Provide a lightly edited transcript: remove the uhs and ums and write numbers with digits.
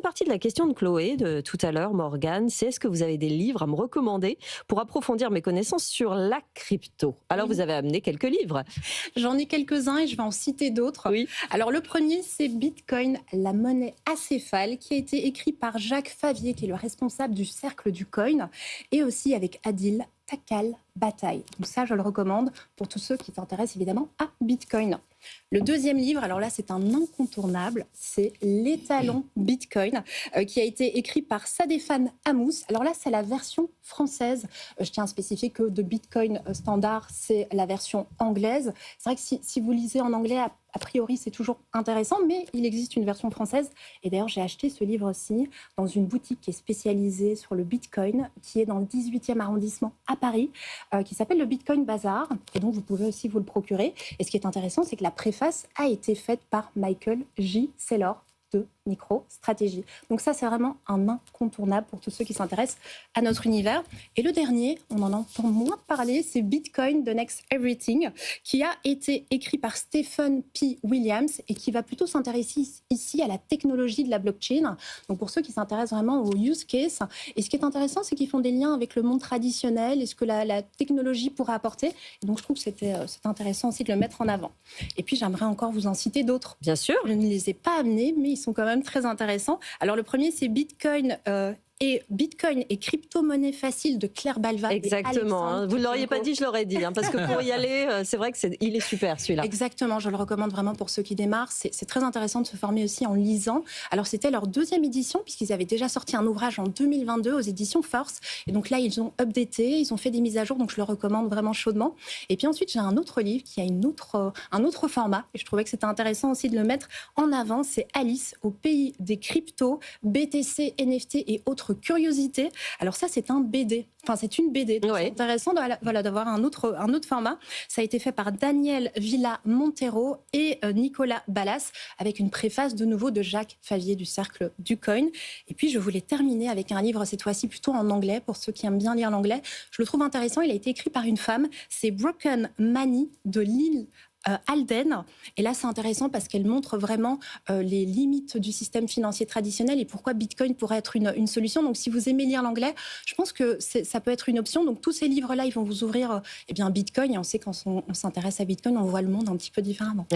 Partie de la question de Chloé de tout à l'heure, Morgane, c'est est-ce que vous avez des livres à me recommander pour approfondir mes connaissances sur la crypto? Alors vous Oui, avez amené quelques livres. j'en ai quelques-uns et je vais en citer d'autres. Oui. Alors le premier, c'est Bitcoin, la monnaie acéphale, qui a été écrit par Jacques Favier, qui est le responsable du Cercle du Coin, et aussi avec Adil Takal Bataille. Donc ça, je le recommande pour tous ceux qui s'intéressent évidemment à Bitcoin. Le deuxième livre, alors là, c'est un incontournable, c'est L'étalon Bitcoin, qui a été écrit par Sadefan Hamous. Alors là, c'est la version française. Je tiens à spécifier que de Bitcoin standard, c'est la version anglaise. C'est vrai que si vous lisez en anglais, a priori, c'est toujours intéressant, mais il existe une version française. Et d'ailleurs, j'ai acheté ce livre-ci dans une boutique qui est spécialisée sur le Bitcoin, qui est dans le 18e arrondissement à Paris, qui s'appelle le Bitcoin Bazar. Et donc, vous pouvez aussi vous le procurer. Et ce qui est intéressant, c'est que la préface a été faite par Michael J. Saylor de MicroStratégie. Donc ça, c'est vraiment un incontournable pour tous ceux qui s'intéressent à notre univers. Et le dernier, on en entend moins parler, c'est Bitcoin, The Next Everything, qui a été écrit par Stephen P. Williams et qui va plutôt s'intéresser ici à la technologie de la blockchain. Donc pour ceux qui s'intéressent vraiment au use case. Et ce qui est intéressant, c'est qu'ils font des liens avec le monde traditionnel et ce que la technologie pourra apporter. Et donc je trouve que c'était intéressant aussi de le mettre en avant. Et puis j'aimerais encore vous en citer d'autres. Bien sûr. Je ne les ai pas amenés, mais ils sont quand même très intéressants. Alors le premier, c'est Bitcoin et crypto-monnaie facile de Claire Balva et Exactement, hein. Alexandre Vous ne l'auriez pas Tichenko. dit, je l'aurais dit, hein, parce que pour y aller, c'est vrai que il est super celui-là. Exactement, je le recommande vraiment pour ceux qui démarrent. C'est très intéressant de se former aussi en lisant. Alors c'était leur deuxième édition, puisqu'ils avaient déjà sorti un ouvrage en 2022 aux éditions Force. Et donc là, ils ont updaté, ils ont fait des mises à jour, donc je le recommande vraiment chaudement. Et puis ensuite, j'ai un autre livre qui a un autre format, et je trouvais que c'était intéressant aussi de le mettre en avant. C'est Alice au pays des cryptos, BTC, NFT et autres curiosités. Alors ça, c'est un BD. Enfin, c'est une BD. Donc Ouais. c'est intéressant d'avoir un autre format. Ça a été fait par Daniel Villa Montero et Nicolas Ballas, avec une préface de nouveau de Jacques Favier du Cercle du Coin. Et puis, je voulais terminer avec un livre, cette fois-ci plutôt en anglais, pour ceux qui aiment bien lire l'anglais. Je le trouve intéressant. Il a été écrit par une femme. C'est Broken Money de Lille Alden. Et là, c'est intéressant parce qu'elle montre vraiment les limites du système financier traditionnel et pourquoi Bitcoin pourrait être une solution. Donc, si vous aimez lire l'anglais, je pense que ça peut être une option. Donc, tous ces livres-là, ils vont vous ouvrir Bitcoin. Et on sait quand on s'intéresse à Bitcoin, on voit le monde un petit peu différemment.